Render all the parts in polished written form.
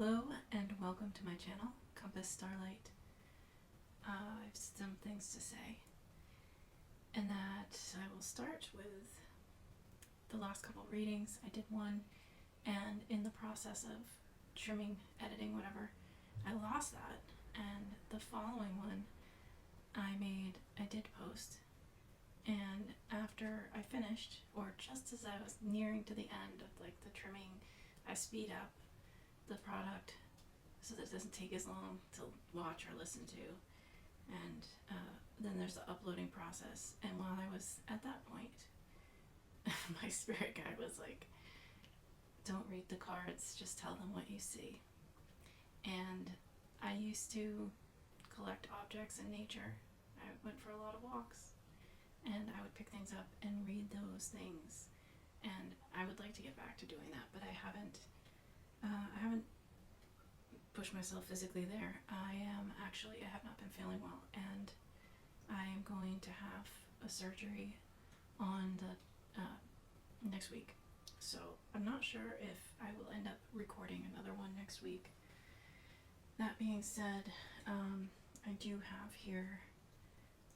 Hello and welcome to my channel, Compass Starlight. I have some things to say, and that I will start with the last couple of readings. I did one, and in the process of trimming, editing, whatever, I lost that, and the following one I did post, and after I finished, or just as I was nearing to the end of like the trimming, I speed up the product so that it doesn't take as long to watch or listen to, and then there's the uploading process. And while I was at that point, my spirit guide was like, don't read the cards, just tell them what you see. And I used to collect objects in nature. I went for a lot of walks, and I would pick things up and read those things, and I would like to get back to doing that, but I haven't pushed myself physically there. I have not been feeling well, and I am going to have a surgery on the next week. So I'm not sure if I will end up recording another one next week. That being said, I do have here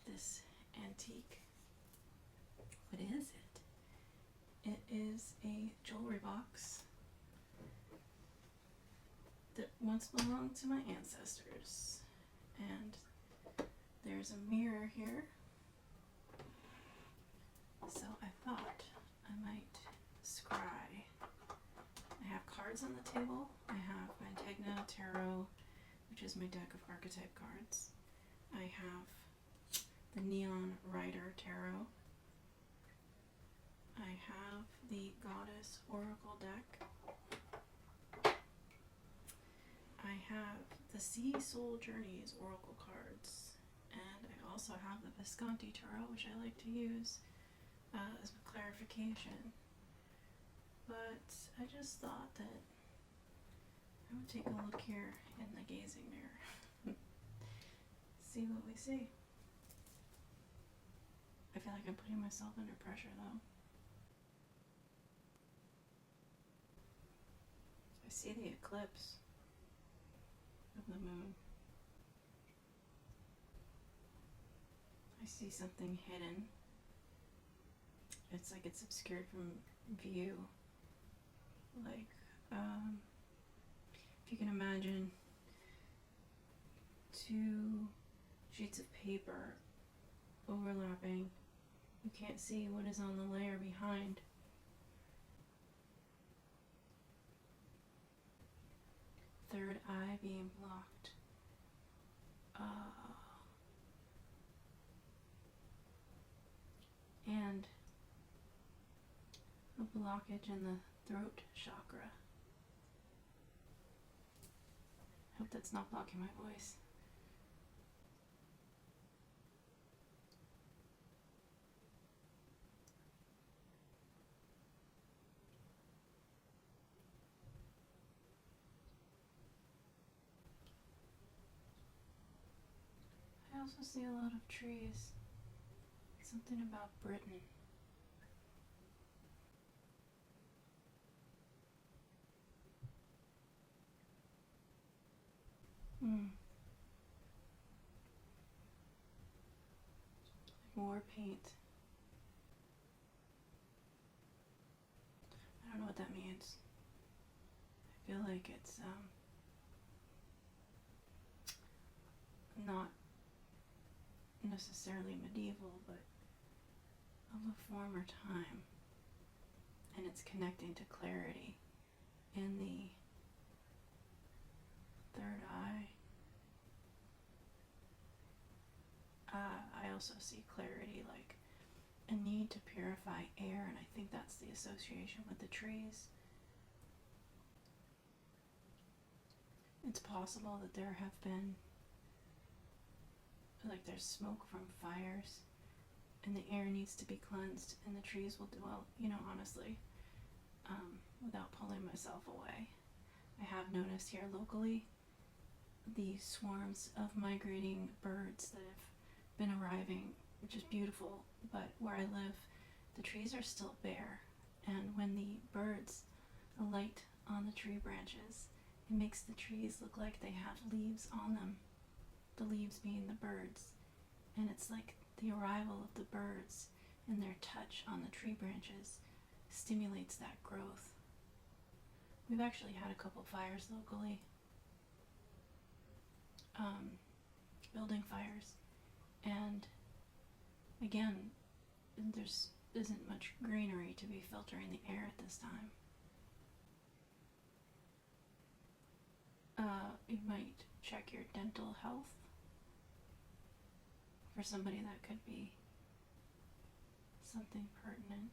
this antique. What is it? It is a jewelry box that once belonged to my ancestors, and there's a mirror here, so I thought I might scry. I have cards on the table. I have my Tegna Tarot, which is my deck of archetype cards. I have the Neon Rider Tarot. I have the Goddess Oracle deck. I have the Sea Soul Journeys Oracle cards, and I also have the Visconti Tarot, which I like to use as a clarification. But I just thought that I would take a look here in the gazing mirror. See what we see. I feel like I'm putting myself under pressure though. I see the eclipse of the moon. I see something hidden. It's like it's obscured from view. Like, if you can imagine two sheets of paper overlapping, you can't see what is on the layer behind. Third eye being blocked. And a blockage in the throat chakra. I hope that's not blocking my voice. I also see a lot of trees. Something about Britain. War paint. I don't know what that means. I feel like it's not necessarily medieval, but of a former time, and it's connecting to clarity in the third eye. I also see clarity, like a need to purify air, and I think that's the association with the trees. It's possible that there have been, like there's smoke from fires, and the air needs to be cleansed, and the trees will do well, honestly, without pulling myself away. I have noticed here locally the swarms of migrating birds that have been arriving, which is beautiful, but where I live, the trees are still bare, and when the birds alight on the tree branches, It makes the trees look like they have leaves on them, the leaves being the birds. And it's like the arrival of the birds and their touch on the tree branches stimulates that growth. We've actually had a couple fires locally, building fires, and again, there's isn't much greenery to be filtering the air at this time. You might check your dental health for somebody that could be something pertinent.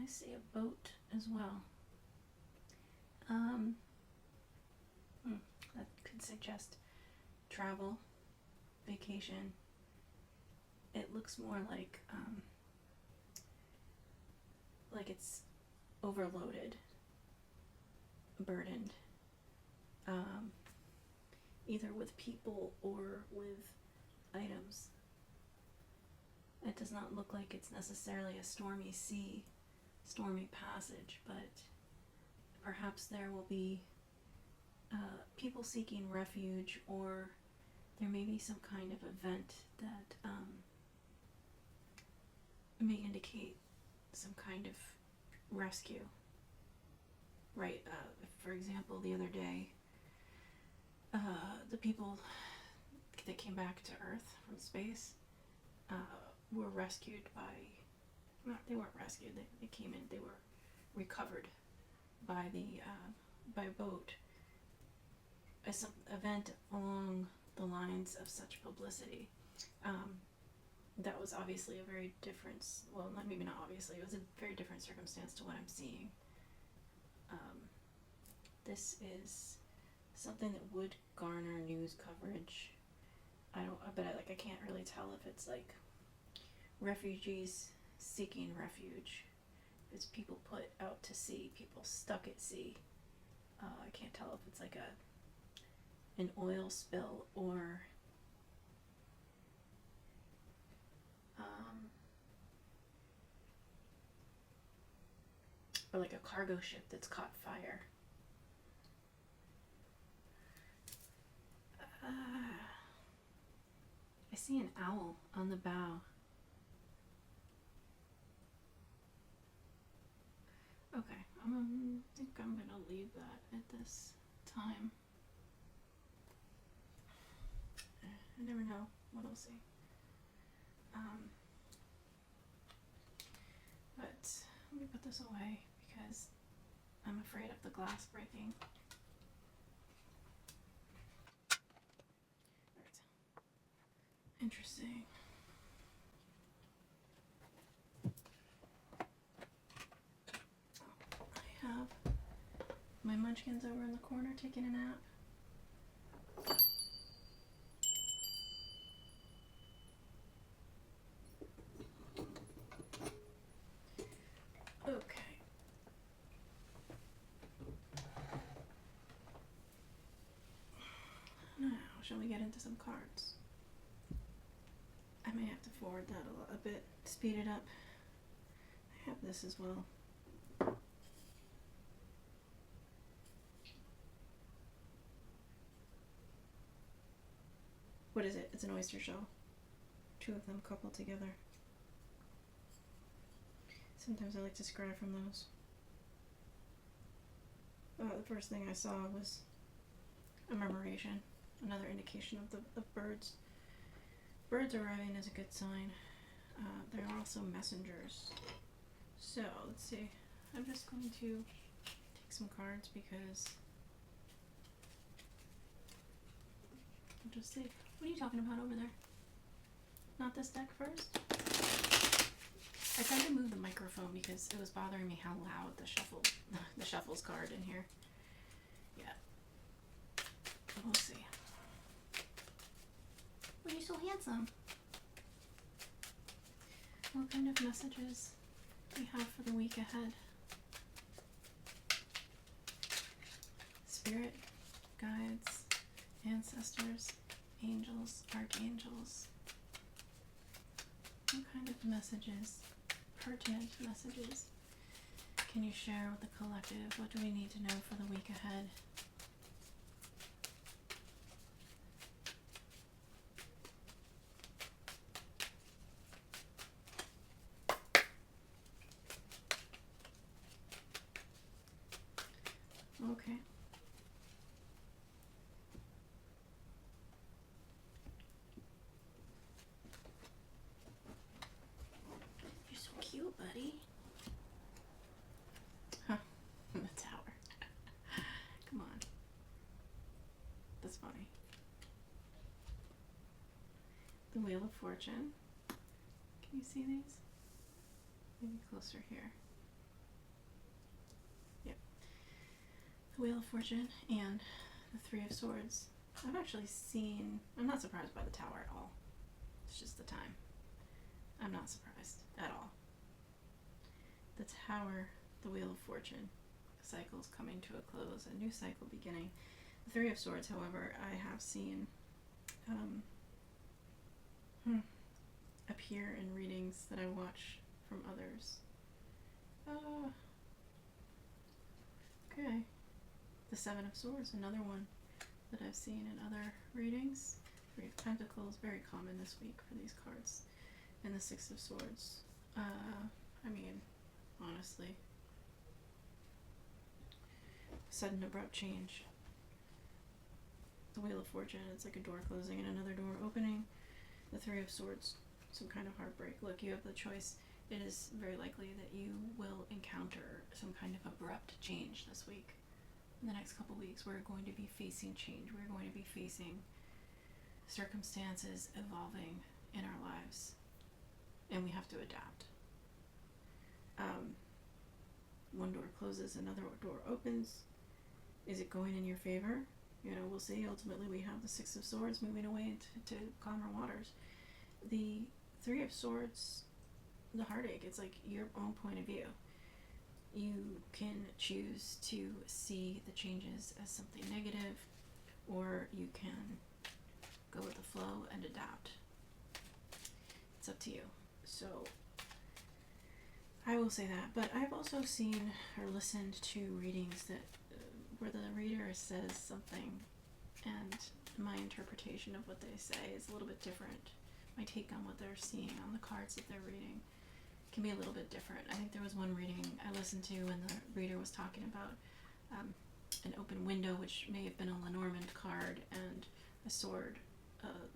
I see a boat as well. That could suggest travel, vacation. It looks more like it's overloaded, burdened, either with people or with items. It does not look like it's necessarily a stormy sea, stormy passage, but perhaps there will be people seeking refuge, or there may be some kind of event that may indicate some kind of rescue. Right, for example, the other day, the people that came back to Earth from space were rescued by, they weren't rescued, they came in, they were recovered by by boat. Some event along the lines of such publicity. That was obviously a very different, well, maybe not obviously, it was a very different circumstance to what I'm seeing. This is something that would garner news coverage. I can't really tell if it's like refugees seeking refuge. It's people put out to sea, people stuck at sea. I can't tell if it's like an oil spill or like a cargo ship that's caught fire. I see an owl on the bow. Okay, I think I'm gonna leave that at this time. I never know what I'll see. But let me put this away because I'm afraid of the glass breaking. Alright. Interesting. I have my munchkins over in the corner taking a nap. Okay. Now, shall we get into some cards? I may have to forward that a bit, speed it up. I have this as well. What is it? It's an oyster shell. Two of them coupled together. Sometimes I like to scry from those. The first thing I saw was a murmuration, another indication of the birds. Birds arriving is a good sign. They're also messengers. So, let's see. I'm just going to take some cards because I'll just see. What are you talking about over there? Not this deck first? I tried to move the microphone because it was bothering me how loud the shuffles card in here. Yeah. We'll see. Well, you're so handsome. What kind of messages do we have for the week ahead? Spirit, guides, ancestors. angels, archangels. What kind of messages, pertinent messages, can you share with the collective? What do we need to know for the week ahead? Okay. You're so cute, buddy. Huh. The tower. Come on. That's funny. The Wheel of Fortune. Can you see these? Maybe closer here. Yep. The Wheel of Fortune and the Three of Swords. I've actually seen, I'm not surprised by the tower at all. It's just the time. I'm not surprised at all. The tower, the Wheel of Fortune, cycle's coming to a close, a new cycle beginning. The Three of Swords, however, I have seen appear in readings that I watch from others. Okay. The Seven of Swords, another one that I've seen in other readings. Three of Pentacles, very common this week for these cards. And the Six of Swords. I mean, honestly, sudden abrupt change. The Wheel of Fortune, it's like a door closing and another door opening. The Three of Swords, some kind of heartbreak. Look, you have the choice. It is very likely that you will encounter some kind of abrupt change this week. In the next couple weeks, we're going to be facing change. We're going to be facing circumstances evolving in our lives, and we have to adapt. One door closes, another door opens. Is it going in your favor? You know, we'll see. Ultimately, we have the Six of Swords moving away to calmer waters. The Three of Swords, the heartache, it's like your own point of view. You can choose to see the changes as something negative, or you can go with the flow and adapt. It's up to you. So I will say that, but I've also seen or listened to readings that where the reader says something and my interpretation of what they say is a little bit different. My take on what they're seeing on the cards that they're reading can be a little bit different. I think there was one reading I listened to and the reader was talking about an open window, which may have been a Lenormand card, and a sword,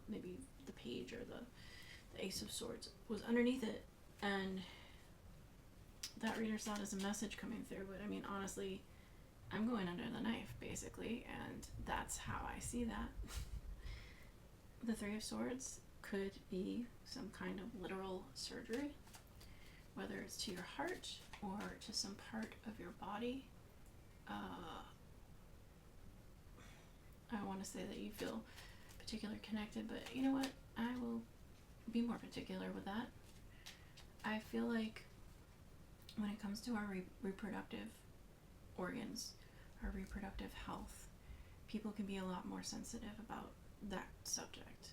maybe the page or the Ace of Swords was underneath it, and that reader saw it as a message coming through. But I mean, honestly, I'm going under the knife, basically, and that's how I see that. The Three of Swords could be some kind of literal surgery, whether it's to your heart or to some part of your body. I want to say that you feel particularly connected, but you know what? I will be more particular with that. I feel like when it comes to our reproductive organs, our reproductive health, people can be a lot more sensitive about that subject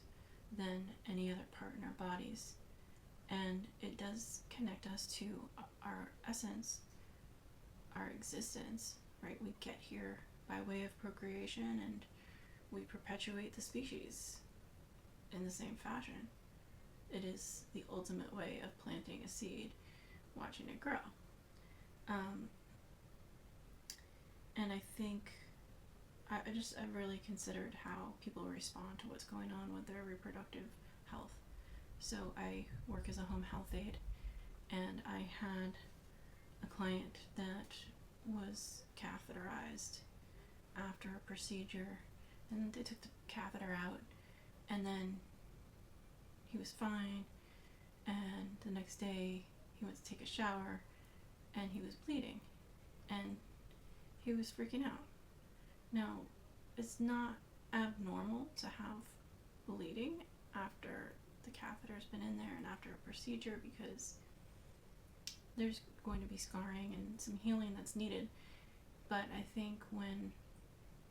than any other part in our bodies. And it does connect us to our essence, our existence, right? We get here by way of procreation and we perpetuate the species in the same fashion. It is the ultimate way of planting a seed, watching it grow. And I think I've really considered how people respond to what's going on with their reproductive health. So I work as a home health aide, and I had a client that was catheterized after a procedure, and they took the catheter out, and then he was fine, and the next day he went to take a shower, and he was bleeding, and he was freaking out. Now, it's not abnormal to have bleeding after the catheter's been in there and after a procedure, because there's going to be scarring and some healing that's needed. But I think when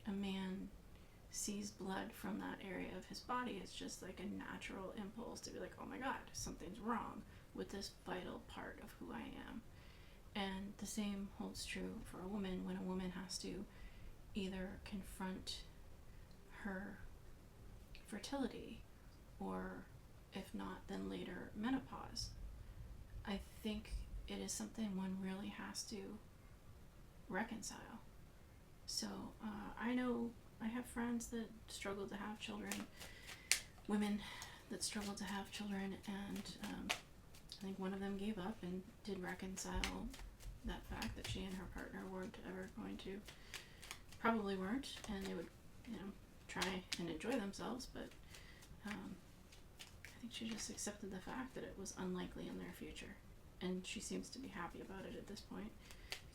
a man sees blood from that area of his body, it's just like a natural impulse to be like, oh my god, something's wrong with this vital part of who I am. And the same holds true for a woman when a woman has to either confront her fertility, or if not, then later menopause. I think it is something one really has to reconcile. So I know I have friends that struggle to have children, women that struggle to have children, and I think one of them gave up and did reconcile that fact that she and her partner weren't ever going to, probably weren't, and they would, try and enjoy themselves, but I think she just accepted the fact that it was unlikely in their future, and she seems to be happy about it at this point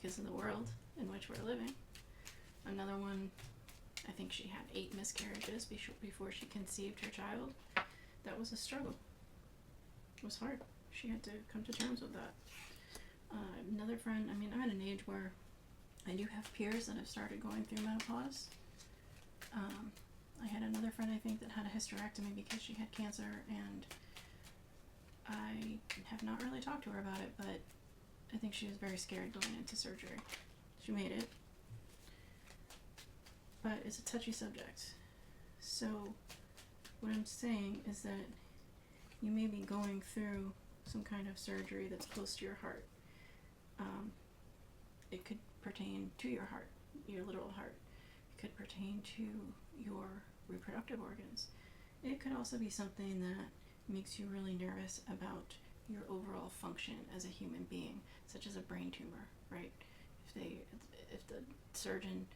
because of the world in which we're living. Another one, I think she had 8 miscarriages before she conceived her child. That was a struggle. It was hard. She had to come to terms with that. Another friend, I'm at an age where I do have peers that have started going through menopause. I had another friend, I think, that had a hysterectomy because she had cancer, and I have not really talked to her about it, but I think she was very scared going into surgery. She made it, but it's a touchy subject. So what I'm saying is that you may be going through some kind of surgery that's close to your heart. It could pertain to your heart, your literal heart. It could pertain to your reproductive organs. It could also be something that makes you really nervous about your overall function as a human being, such as a brain tumor, right? If the surgeon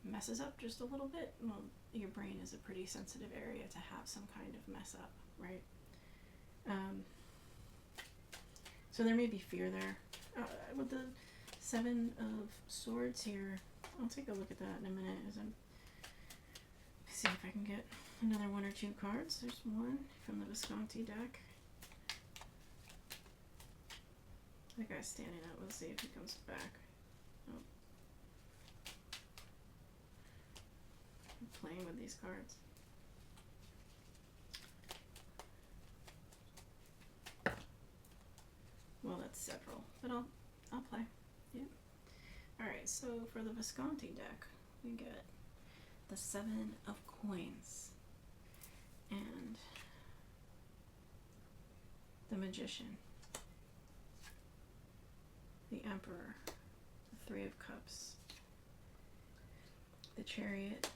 messes up just a little bit, well, your brain is a pretty sensitive area to have some kind of mess up, right? So there may be fear there. With the 7 of Swords here, I'll take a look at that in a minute as I'm see if I can get another 1 or 2 cards. There's one from the Visconti deck. That guy's standing up. Let's see if he comes back. Oh. I'm playing with these cards. Well, that's several, but I'll play. Yeah. Alright, so for the Visconti deck, we get the 7 of Coins and the Magician, the Emperor, the 3 of Cups, the Chariot,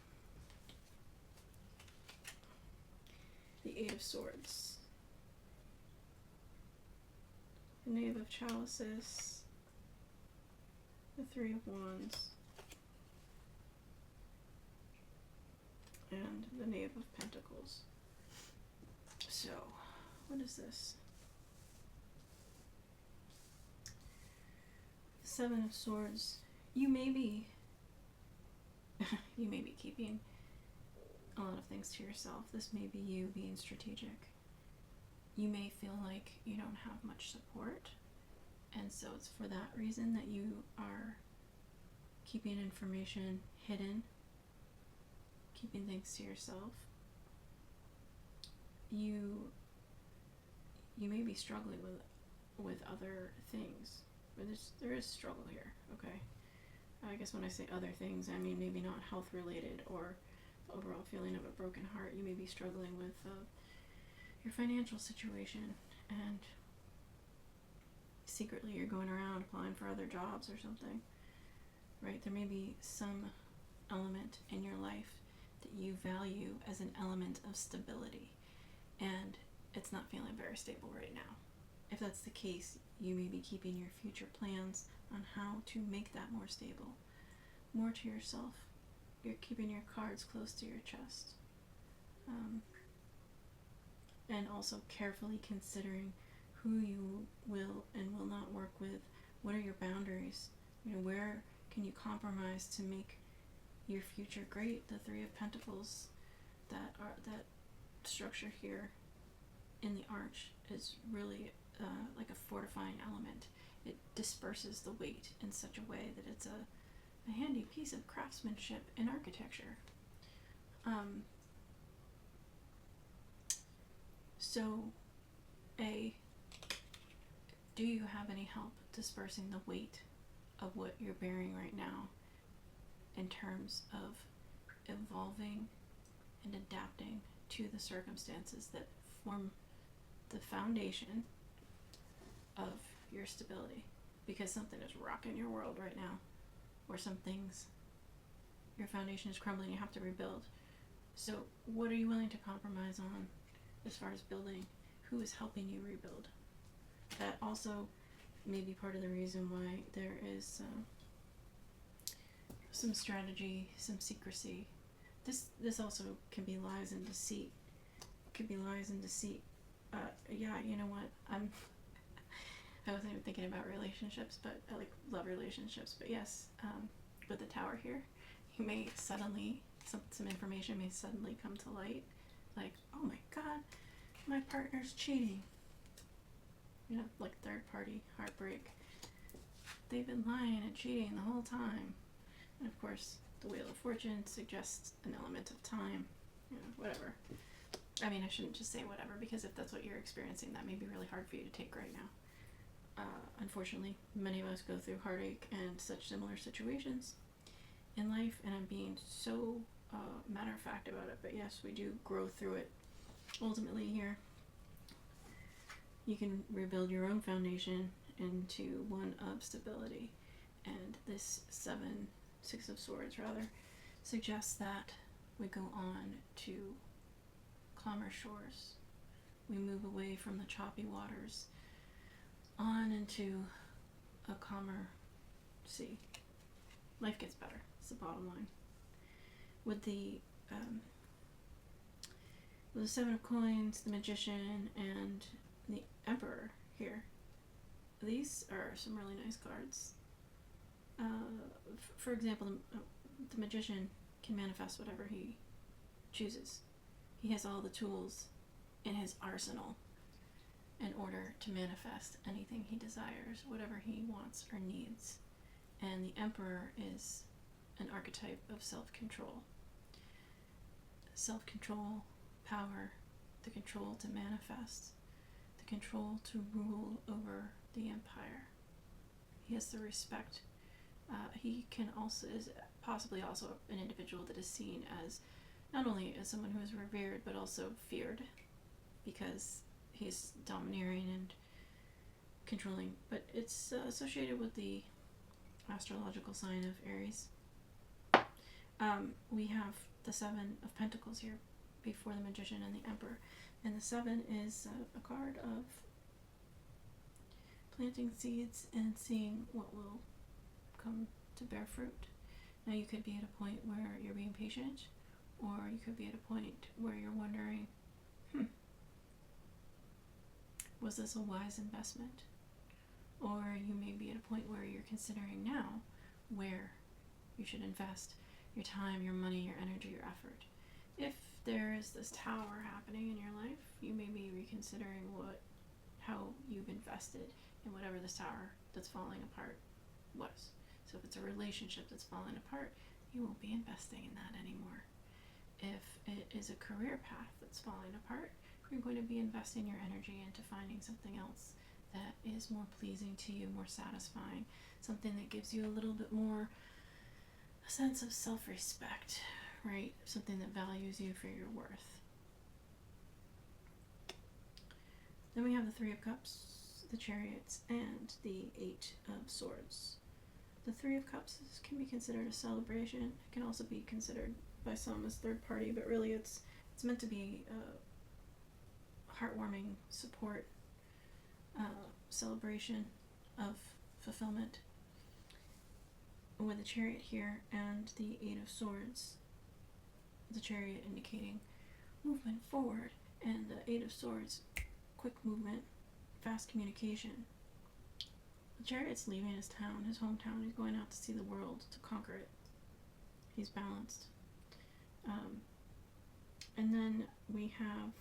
the 8 of Swords, the Knave of Chalices, the 3 of Wands, and the Knave of Pentacles. So, what is this? 7 of Swords. You may be keeping a lot of things to yourself. This may be you being strategic. You may feel like you don't have much support, and so it's for that reason that you are keeping information hidden, keeping things to yourself. You may be struggling with other things. But there is struggle here, okay? I guess when I say other things, I mean maybe not health related or the overall feeling of a broken heart. You may be struggling with your financial situation, and secretly you're going around applying for other jobs or something, right? There may be some element in your life that you value as an element of stability, and it's not feeling very stable right now. If that's the case, you may be keeping your future plans on how to make that more stable, more to yourself. You're keeping your cards close to your chest. And also carefully considering who you will and will not work with. What are your boundaries? Where can you compromise to make your future great? The 3 of Pentacles, that structure here in the arch is really like a fortifying element. It disperses the weight in such a way that it's a handy piece of craftsmanship in architecture. So, do you have any help dispersing the weight of what you're bearing right now in terms of evolving and adapting to the circumstances that form the foundation of your stability? Because something is rocking your world right now, or some things, your foundation is crumbling, you have to rebuild. So what are you willing to compromise on as far as building? Who is helping you rebuild? That also may be part of the reason why there is some strategy, some secrecy. This also can be lies and deceit. Yeah, you know what? I wasn't even thinking about relationships, but I love relationships. But yes, with the tower here, you may suddenly, some information may suddenly come to light. Like, oh my God, my partner's cheating. You know, like third party heartbreak. They've been lying and cheating the whole time. And of course, the Wheel of Fortune suggests an element of time. You know, whatever. I mean, I shouldn't just say whatever, because if that's what you're experiencing, that may be really hard for you to take right now. Unfortunately, many of us go through heartache and such similar situations in life, and I'm being so matter of fact about it, but yes, we do grow through it. Ultimately here, you can rebuild your own foundation into one of stability, and this Six of Swords rather, suggests that we go on to calmer shores. We move away from the choppy waters on into a calmer sea. Life gets better. It's the bottom line. With the Seven of Coins, the Magician, and the Emperor here, these are some really nice cards. For example, the Magician can manifest whatever he chooses. He has all the tools in his arsenal in order to manifest anything he desires, whatever he wants or needs. And the Emperor is an archetype of self-control. Self-control, power, the control to manifest, the control to rule over the empire. He has the respect. He can also is possibly also an individual that is seen as not only as someone who is revered, but also feared, because he's domineering and controlling. But it's associated with the astrological sign of Aries. We have the Seven of Pentacles here before the Magician and the Emperor, and the Seven is a card of planting seeds and seeing what will come to bear fruit. Now you could be at a point where you're being patient, or you could be at a point where you're wondering, was this a wise investment? Or you may be at a point where you're considering now where you should invest your time, your money, your energy, your effort. If there is this tower happening in your life, you may be reconsidering how you've invested in whatever this tower that's falling apart was. So if it's a relationship that's falling apart, you won't be investing in that anymore. If it is a career path that's falling apart, you're going to be investing your energy into finding something else that is more pleasing to you, more satisfying, something that gives you a little bit more a sense of self-respect, right? Something that values you for your worth. Then we have the Three of Cups, the Chariots, and the Eight of Swords. The Three of Cups can be considered a celebration. It can also be considered by some as third party, but really it's meant to be heartwarming support, celebration of fulfillment. With the Chariot here and the Eight of Swords, the Chariot indicating movement forward, and the Eight of Swords, quick movement, fast communication. The Chariot's leaving his town, his hometown. He's going out to see the world, to conquer it. He's balanced. And then we have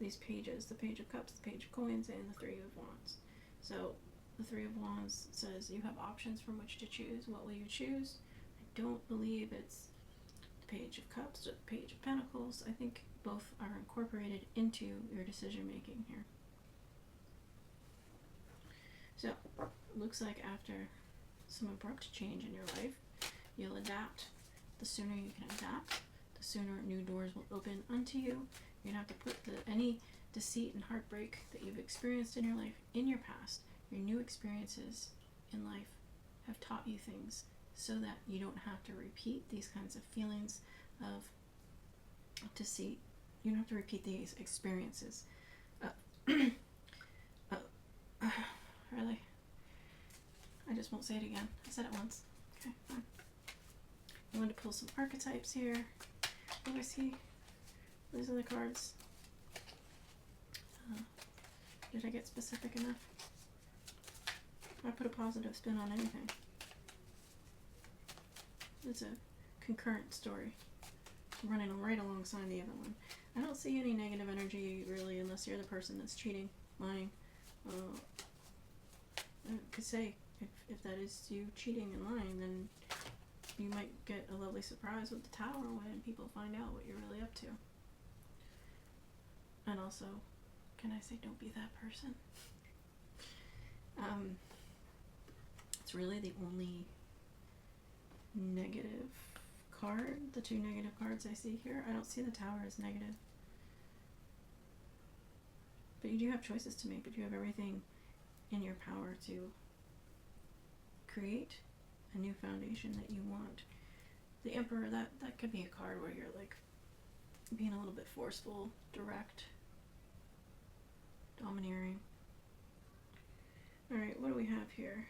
these pages, the Page of Cups, the Page of Coins, and the Three of Wands. So the Three of Wands says you have options from which to choose. What will you choose? I don't believe it's the Page of Cups or the Page of Pentacles. I think both are incorporated into your decision making here. So, it looks like after some abrupt change in your life, you'll adapt. The sooner you can adapt, the sooner new doors will open unto you. You're going to have to put any deceit and heartbreak that you've experienced in your life in your past. Your new experiences in life have taught you things so that you don't have to repeat these kinds of feelings of deceit. You don't have to repeat these experiences. Really? I just won't say it again. I said it once. Okay, fine. I want to pull some archetypes here. What do I see? These are the cards. Did I get specific enough? I put a positive spin on anything. It's a concurrent story, running right alongside the other one. I don't see any negative energy really, unless you're the person that's cheating, lying. I could say if that is you cheating and lying, then you might get a lovely surprise with the Tower when people find out what you're really up to. And also, can I say don't be that person? It's really the only negative card, the two negative cards I see here. I don't see the Tower as negative. But you do have choices to make, but you have everything in your power to create a new foundation that you want. The Emperor, that could be a card where you're like being a little bit forceful, direct, domineering. Alright, what do we have here?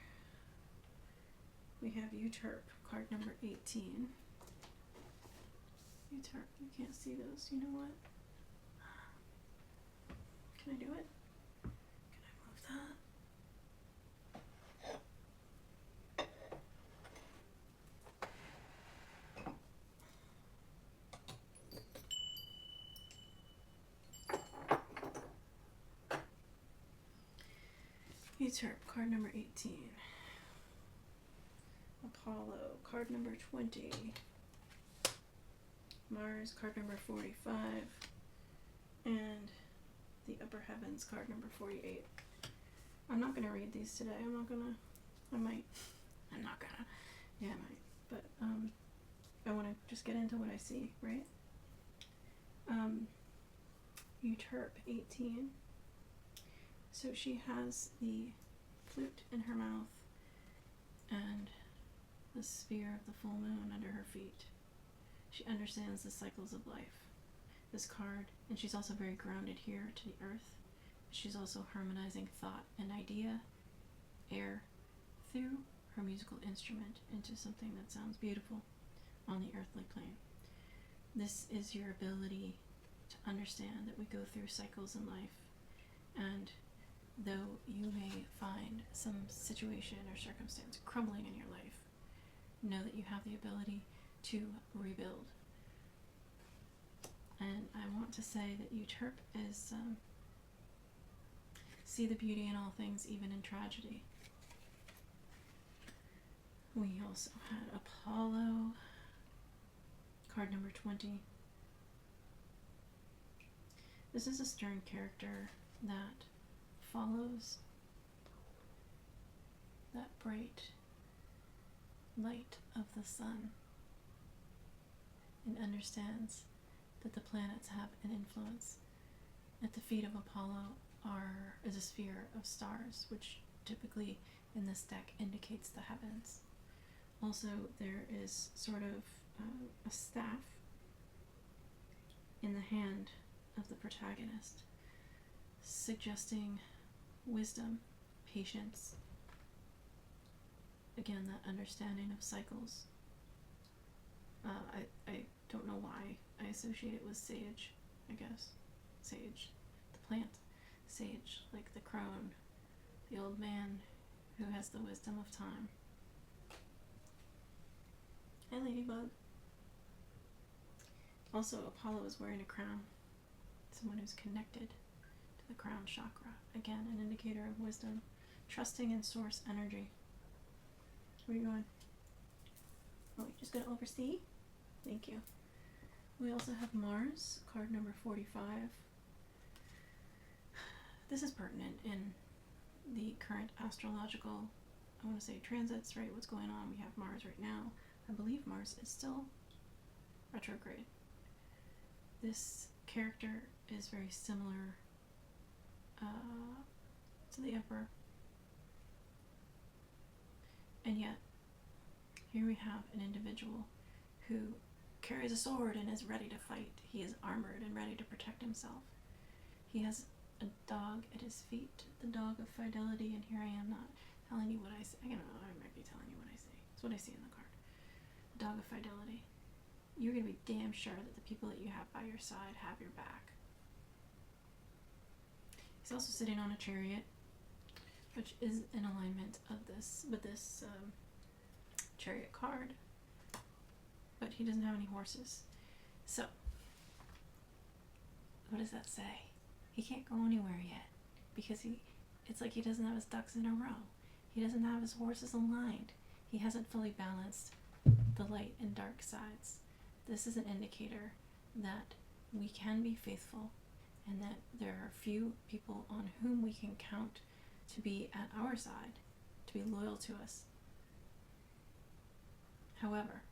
We have Uterp, card number 18. Uterp, you can't see those. You know what? Can I do it? Can I move that? Uterp, card number 18. Apollo, card number 20. Mars, card number 45. And the Upper Heavens, card number 48. I'm not going to read these today. I might. Yeah, I might. But I want to just get into what I see, right? Uterp, 18. So she has the flute in her mouth and the sphere of the full moon under her feet. She understands the cycles of life. This card, and she's also very grounded here to the earth. She's also harmonizing thought and idea, air, through her musical instrument into something that sounds beautiful on the earthly plane. This is your ability to understand that we go through cycles in life, and though you may find some situation or circumstance crumbling in your life, know that you have the ability to rebuild. And I want to say that Uterp is see the beauty in all things, even in tragedy. We also had Apollo, card number 20. This is a stern character that follows that bright light of the sun and understands that the planets have an influence. At the feet of Apollo is a sphere of stars, which typically in this deck indicates the heavens. Also, there is sort of a staff in the hand of the protagonist, suggesting wisdom, patience, again, that understanding of cycles. I don't know why I associate it with sage, I guess. Sage, the plant. Sage, like the crone, the old man who has the wisdom of time. Hi, Ladybug. Also, Apollo is wearing a crown. Someone who's connected to the crown chakra. Again, an indicator of wisdom. Trusting in source energy. Where are you going? Oh, you're just going to oversee? Thank you. We also have Mars, card number 45. This is pertinent in the current astrological, I want to say transits, right? What's going on? We have Mars right now. I believe Mars is still retrograde. This character is very similar to the Emperor. And yet, here we have an individual who carries a sword and is ready to fight. He is armored and ready to protect himself. He has a dog at his feet, the dog of fidelity, and here I am not telling you what I say. I don't know, I might be telling you what I say. It's what I see in the card. The dog of fidelity. You're going to be damn sure that the people that you have by your side have your back. He's also sitting on a chariot, which is in alignment of this with this chariot card, but he doesn't have any horses. So, what does that say? He can't go anywhere yet because it's like he doesn't have his ducks in a row. He doesn't have his horses aligned. He hasn't fully balanced the light and dark sides. This is an indicator that we can be faithful and that there are few people on whom we can count to be at our side, to be loyal to us. However,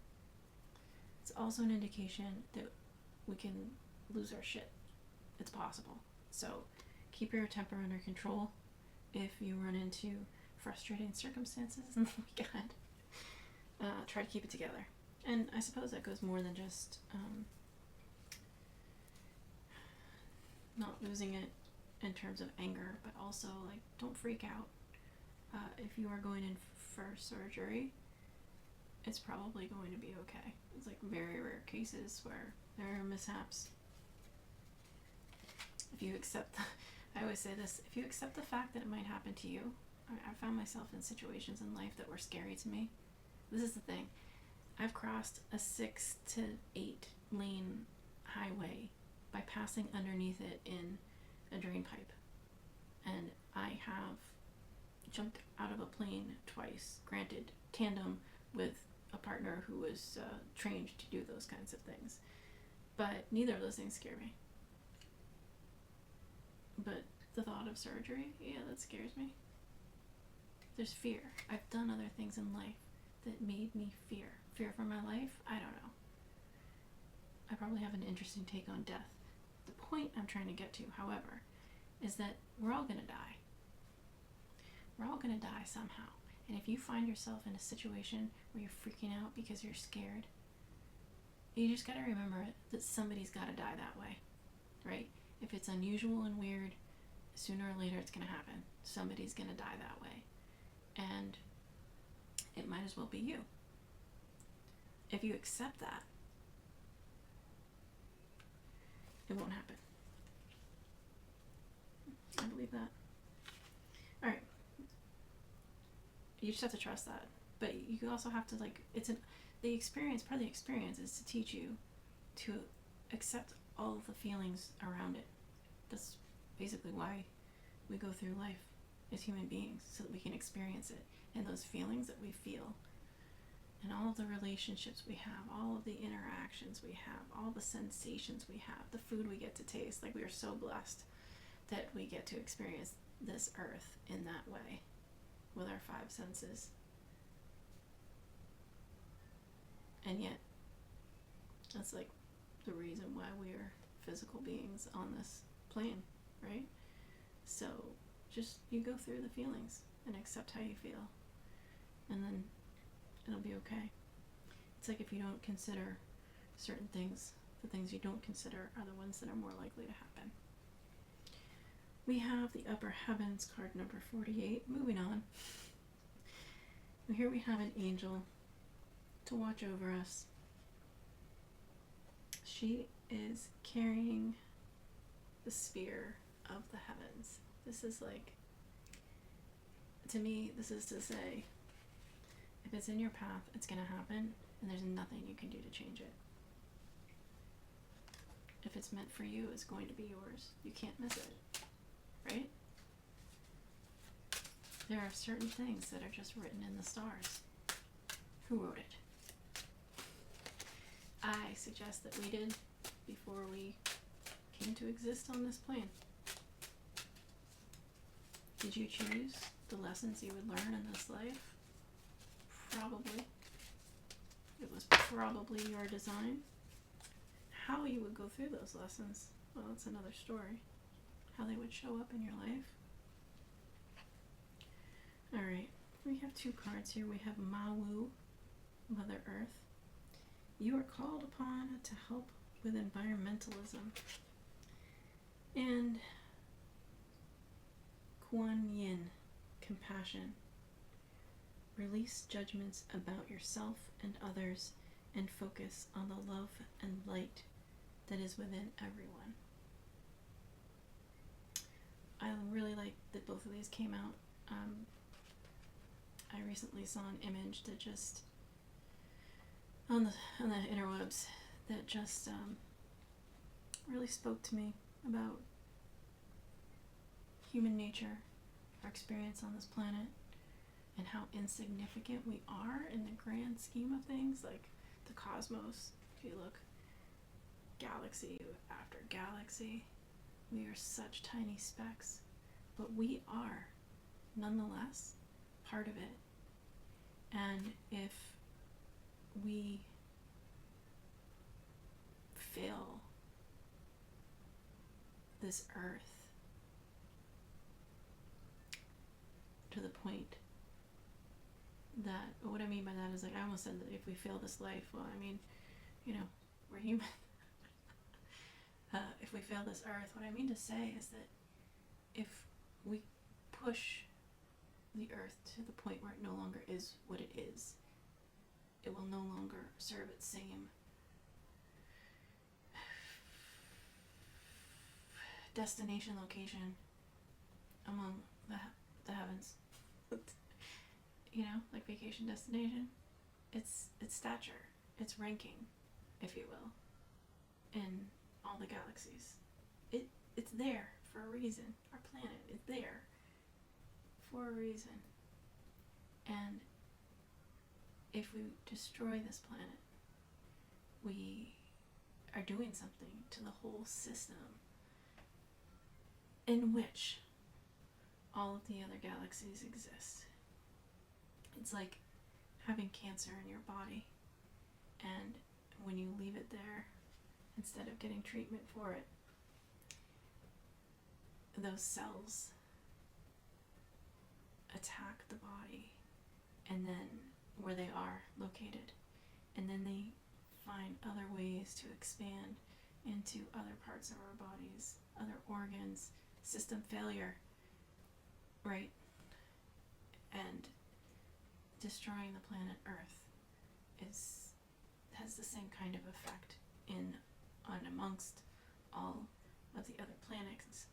it's also an indication that we can lose our shit. It's possible. So keep your temper under control if you run into frustrating circumstances in the weekend. Try to keep it together. And I suppose that goes more than just not losing it in terms of anger, but also like don't freak out. If you are going in for surgery, it's probably going to be okay. It's like very rare cases where there are mishaps. If you accept, I always say this, if you accept the fact that it might happen to you, I found myself in situations in life that were scary to me. This is the thing. I've crossed a 6 to 8 lane highway by passing underneath it in a drain pipe. And I have jumped out of a plane twice, granted tandem with a partner who was trained to do those kinds of things. But neither of those things scare me. But the thought of surgery, yeah, that scares me. There's fear. I've done other things in life that made me fear. Fear for my life? I don't know. I probably have an interesting take on death. The point I'm trying to get to, however, is that we're all going to die. We're all going to die somehow. And if you find yourself in a situation where you're freaking out because you're scared, you just got to remember that somebody's got to die that way, right? If it's unusual and weird, sooner or later it's going to happen. Somebody's going to die that way. And it might as well be you. If you accept that, it won't happen. I believe that. All right. You just have to trust that. But you also have to, like, the experience, part of the experience is to teach you to accept all of the feelings around it. That's basically why we go through life as human beings, so that we can experience it. And those feelings that we feel, and all of the relationships we have, all of the interactions we have, all the sensations we have, the food we get to taste. Like, we are so blessed that we get to experience this earth in that way with our 5 senses. And yet, that's like the reason why we are physical beings on this plane, right? So just you go through the feelings and accept how you feel, and then it'll be okay. It's like if you don't consider certain things, the things you don't consider are the ones that are more likely to happen. We have the upper heavens, card number 48. Moving on. Here we have an angel to watch over us. She is carrying the spear of the heavens. This is like, to me, this is to say, if it's in your path, it's going to happen, and there's nothing you can do to change it. If it's meant for you, it's going to be yours. You can't miss it, right? There are certain things that are just written in the stars. Who wrote it? I suggest that we did, before we came to exist on this plane. Did you choose the lessons you would learn in this life? Probably. It was probably your design. How you would go through those lessons, well, that's another story. How they would show up in your life. Alright, we have 2 cards here. We have Mawu, Mother Earth. You are called upon to help with environmentalism. And Kuan Yin, compassion. Release judgments about yourself and others and focus on the love and light that is within everyone. I really like that both of these came out. I recently saw an image that just on the interwebs that just really spoke to me about human nature, our experience on this planet, and how insignificant we are in the grand scheme of things, like the cosmos. If you look galaxy after galaxy, we are such tiny specks, but we are nonetheless part of it. And if we fail this earth to the point that, what I mean by that is, like, I almost said that if we fail this life, well, I mean, you know, we're human. If we fail this earth, what I mean to say is that if we push the earth to the point where it no longer is what it is, it will no longer serve its same destination, location among the heavens. You know, like vacation destination. It's stature, its ranking, if you will, in all the galaxies. It's there for a reason. Our planet is there for a reason. And if we destroy this planet, we are doing something to the whole system in which all of the other galaxies exist. It's like having cancer in your body, and when you leave it there, instead of getting treatment for it, those cells attack the body, and then where they are located, and then they find other ways to expand into other parts of our bodies, other organs, system failure, right? And destroying the planet Earth has the same kind of effect on amongst all of the other planets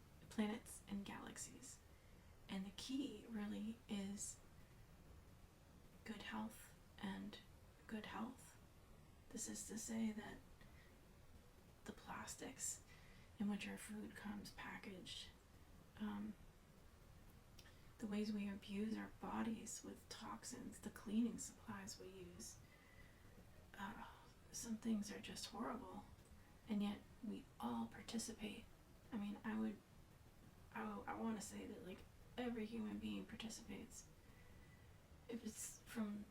and galaxies. And the key really is good health and good health. This is to say that the plastics in which our food comes packaged, the ways we abuse our bodies with toxins, the cleaning supplies we use, some things are just horrible, and yet we all participate. I mean, I want to say that, like, every human being participates. If it's from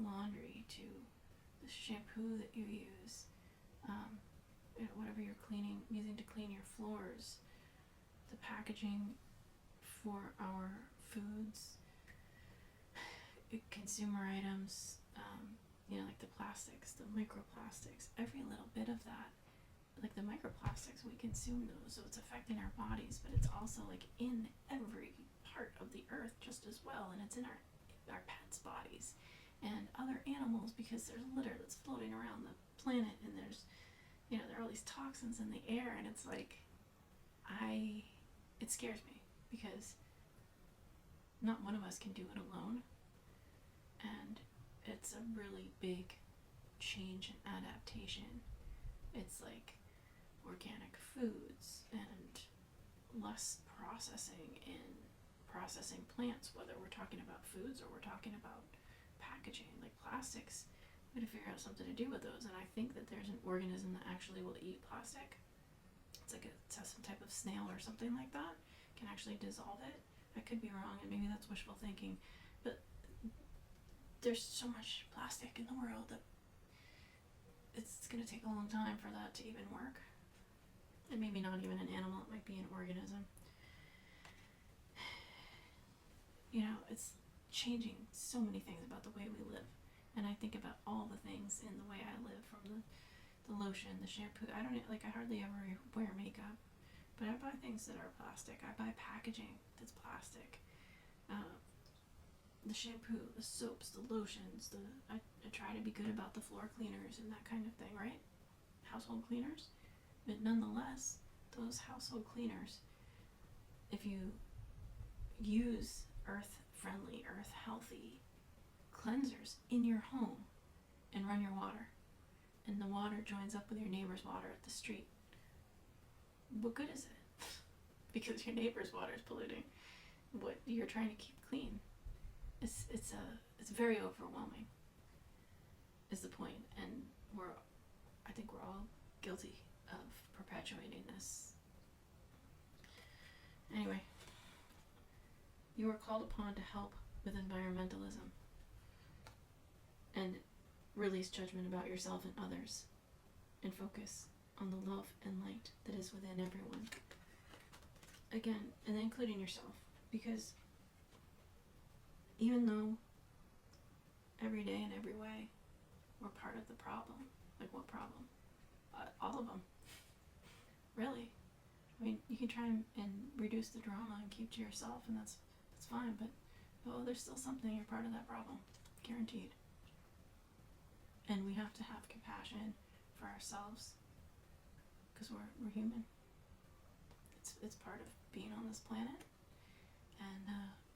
laundry to the shampoo that you use, whatever you're using to clean your floors, the packaging for our foods, consumer items, like the plastics, the microplastics, every little bit of that. Like the microplastics, we consume those, so it's affecting our bodies, but it's also like in every part of the earth just as well, and it's in our pets' bodies and other animals, because there's litter that's floating around the planet, and there's, there are all these toxins in the air, and it's like, it scares me, because not one of us can do it alone, and it's a really big change and adaptation. It's like organic foods and less processing in processing plants, whether we're talking about foods or we're talking about packaging. Like plastics, We gotta figure out something to do with those, and I think that there's an organism that actually will eat plastic. It's like it's some type of snail or something like that. Can actually dissolve it. I could be wrong, and maybe that's wishful thinking, but there's so much plastic in the world that it's gonna take a long time for that to even work. And maybe not even an animal, it might be an organism. You know, it's changing so many things about the way we live. And I think about all the things in the way I live, from the lotion, the shampoo. I hardly ever wear makeup, but I buy things that are plastic. I buy packaging that's plastic. The shampoo, the soaps, the lotions, I try to be good about the floor cleaners and that kind of thing, right? Household cleaners. But nonetheless, those household cleaners, if you use earth-friendly, earth-healthy cleansers in your home and run your water, and the water joins up with your neighbor's water at the street, what good is it? Because your neighbor's water is polluting what you're trying to keep clean. It's very overwhelming, is the point, and I think we're all guilty of perpetuating this. Anyway, you are called upon to help with environmentalism and release judgment about yourself and others, and focus on the love and light that is within everyone. Again, and including yourself, because even though every day in every way we're part of the problem, like what problem? All of them, really. I mean, you can try and reduce the drama and keep to yourself, and that's fine, but there's still something, you're part of that problem, guaranteed. And we have to have compassion for ourselves, because we're human. It's part of being on this planet, and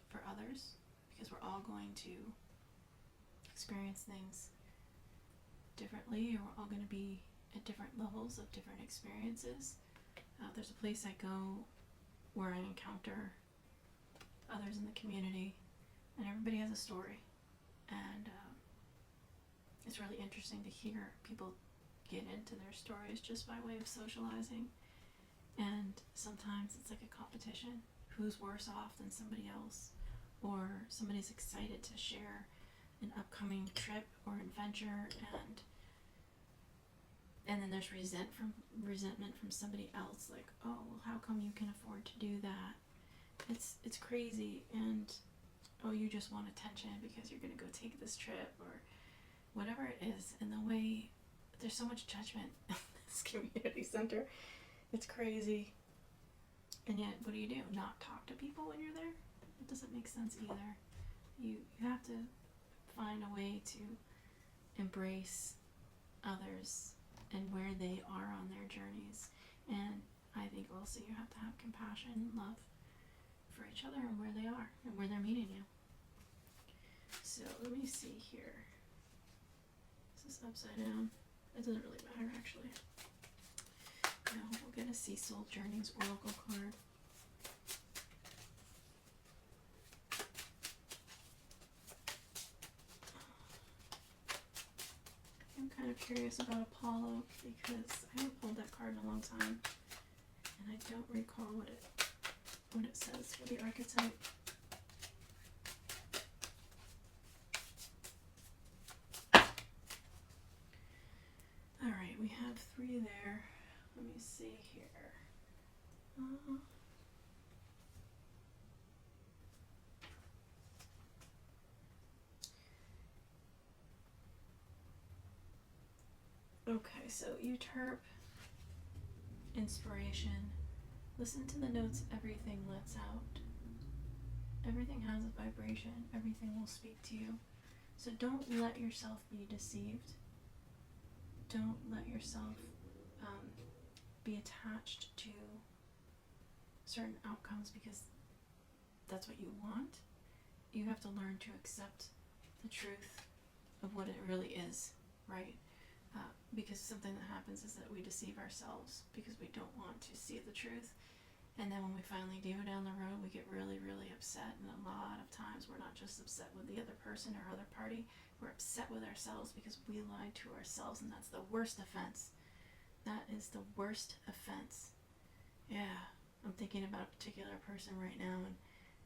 for others, because we're all going to experience things differently, or we're all going to be at different levels of different experiences. There's a place I go where I encounter others in the community, and everybody has a story, and it's really interesting to hear people get into their stories just by way of socializing. And sometimes it's like a competition, who's worse off than somebody else, or somebody's excited to share an upcoming trip or adventure, and then there's resentment from somebody else, like, oh, well, how come you can afford to do that? It's crazy, and oh, you just want attention because you're gonna go take this trip, or whatever it is. And the way there's so much judgment in this community center, it's crazy. And yet, what do? Not talk to people when you're there? It doesn't make sense either. You have to find a way to embrace others and where they are on their journeys. And I think also you have to have compassion and love for each other and where they are and where they're meeting you. So let me see here. Is this upside down? It doesn't really matter, actually. No, we'll get a Sea Soul Journeys Oracle card. I'm kind of curious about Apollo because I haven't pulled that card in a long time, and I don't recall what it says for the archetype. Alright, we have 3 there. Let me see here. Okay, so Euterp, inspiration. Listen to the notes everything lets out. Everything has a vibration. Everything will speak to you. So don't let yourself be deceived. Don't let yourself be attached to certain outcomes because that's what you want. You have to learn to accept the truth of what it really is, right? Because something that happens is that we deceive ourselves because we don't want to see the truth. And then when we finally do go down the road, we get really, really upset. And a lot of times we're not just upset with the other person or other party, we're upset with ourselves because we lied to ourselves, and that's the worst offense. That is the worst offense. Yeah, I'm thinking about a particular person right now and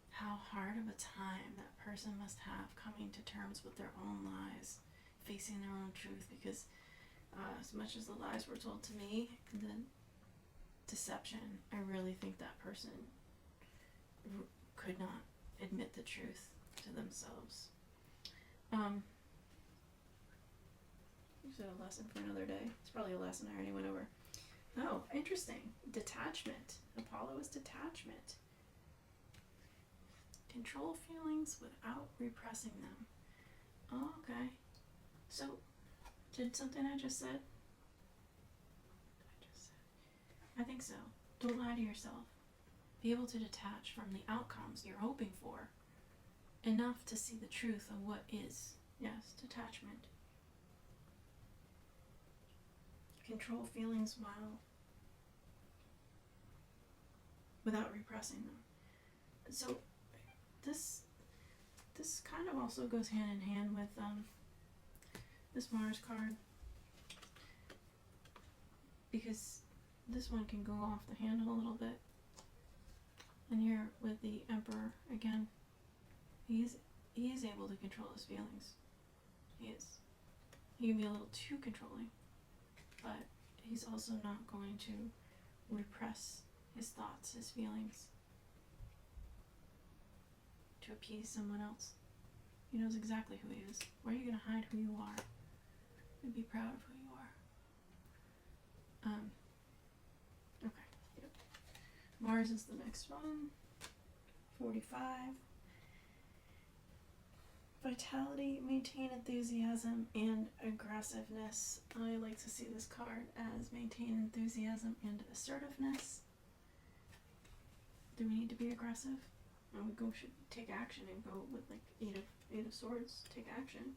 how hard of a time that person must have coming to terms with their own lies, facing their own truth, because as much as the lies were told to me and the deception, I really think that person could not admit the truth to themselves. Is that a lesson for another day? It's probably a lesson I already went over. Oh, interesting. Detachment. Apollo is detachment. Control feelings without repressing them. Oh, okay. So, did something I just said? I think so. Don't lie to yourself. Be able to detach from the outcomes you're hoping for enough to see the truth of what is. Yes, detachment. Control feelings without repressing them. So this kind of also goes hand in hand with this Mars card, because this one can go off the handle a little bit. And here with the Emperor again, he is able to control his feelings. He is. He can be a little too controlling, but he's also not going to repress his thoughts, his feelings, to appease someone else. He knows exactly who he is. Why are you going to hide who you are? And be proud of who you are. Okay. Yep. Mars is the next one. 45. Vitality, maintain enthusiasm, and aggressiveness. I like to see this card as maintain enthusiasm and assertiveness. Do we need to be aggressive? Should take action and go with like eight of swords. Take action.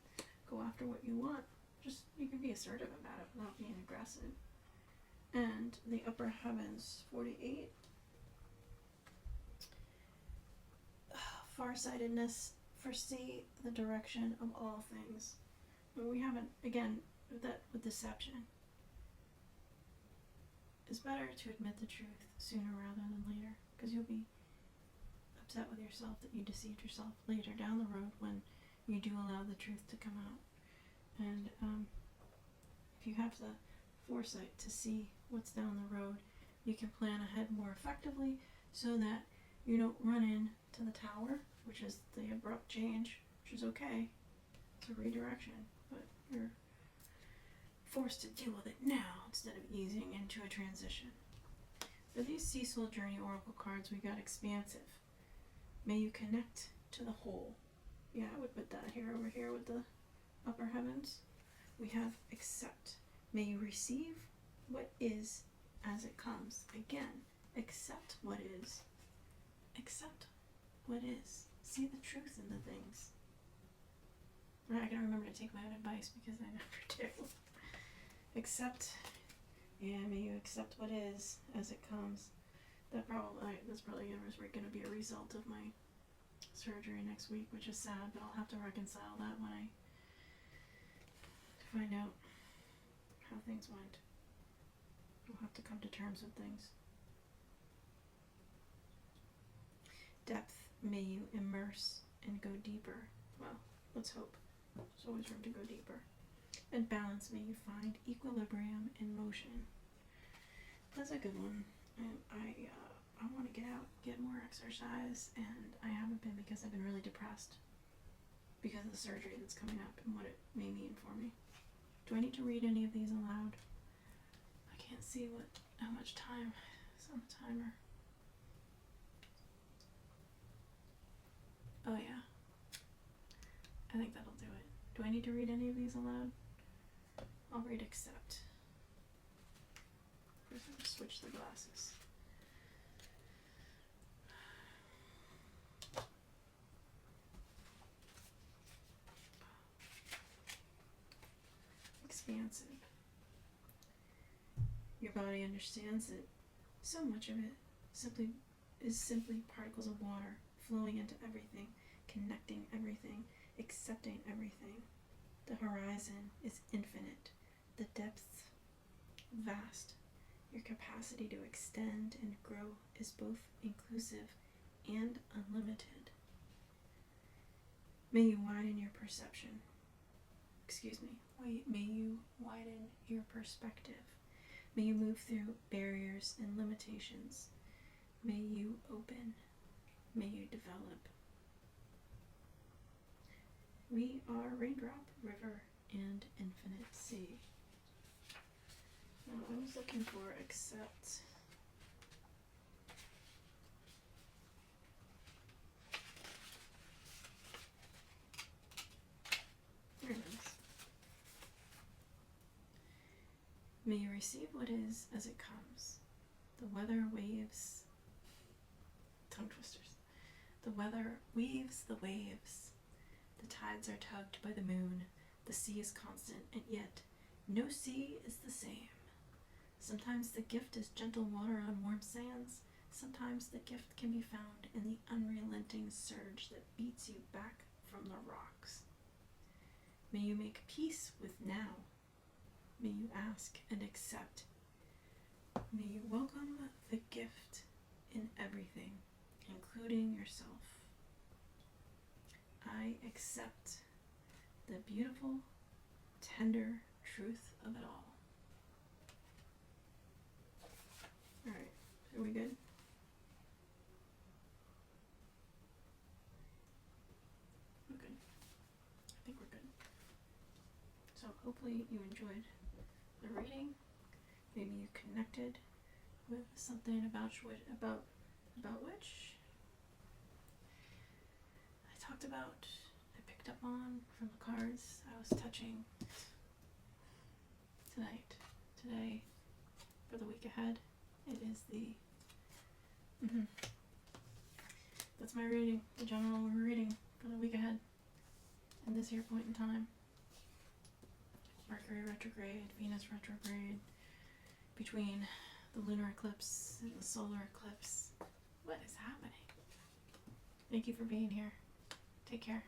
Go after what you want. Just, you can be assertive about it without being aggressive. And the upper heavens, 48. Farsightedness, foresee the direction of all things. But we haven't, again, with deception. It's better to admit the truth sooner rather than later, because you'll be upset with yourself that you deceived yourself later down the road when you do allow the truth to come out. And if you have the foresight to see what's down the road, you can plan ahead more effectively so that you don't run into the tower, which is the abrupt change, which is okay. It's a redirection, but you're forced to deal with it now instead of easing into a transition. For these Sea Soul Journey Oracle cards, we got expansive. May you connect to the whole. Yeah, I would put that here over here with the upper heavens. We have accept. May you receive what is as it comes. Again, accept what is. Accept what is. See the truth in the things. I gotta remember to take my own advice because I never do. Accept. Yeah, may you accept what is as it comes. That's probably going to be a result of my surgery next week, which is sad, but I'll have to reconcile that when I find out how things went. We'll have to come to terms with things. Depth, may you immerse and go deeper. Well, let's hope. There's always room to go deeper. And balance, may you find equilibrium in motion. That's a good one. I want to get out, get more exercise, and I haven't been because I've been really depressed because of the surgery that's coming up and what it may mean for me. Do I need to read any of these aloud? I can't see how much time is on the timer. Oh yeah. I think that'll do it. Do I need to read any of these aloud? I'll read accept. First, I'll just switch the glasses. Expansive. Your body understands that so much of it is simply particles of water flowing into everything, connecting everything, accepting everything. The horizon is infinite, the depths vast. Your capacity to extend and grow is both inclusive and unlimited. May you widen your perception. May you widen your perspective. May you move through barriers and limitations. May you open. May you develop. We are raindrop, river, and infinite sea. Now, I was looking for accept. There it is. May you receive what is as it comes. The weather waves. Tongue twisters. The weather weaves the waves. The tides are tugged by the moon. The sea is constant, and yet no sea is the same. Sometimes the gift is gentle water on warm sands. Sometimes the gift can be found in the unrelenting surge that beats you back from the rocks. May you make peace with now. May you ask and accept. May you welcome the gift in everything, including yourself. I accept the beautiful, tender truth of it all. Alright, are we good? We're good. I think we're good. So hopefully you enjoyed the reading. Maybe you connected with something about which I talked about, I picked up on from the cards I was touching today, for the week ahead. It is that's my reading, the general reading for the week ahead in this here point in time. Mercury retrograde, Venus retrograde, between the lunar eclipse and the solar eclipse. What is happening? Thank you for being here. Take care.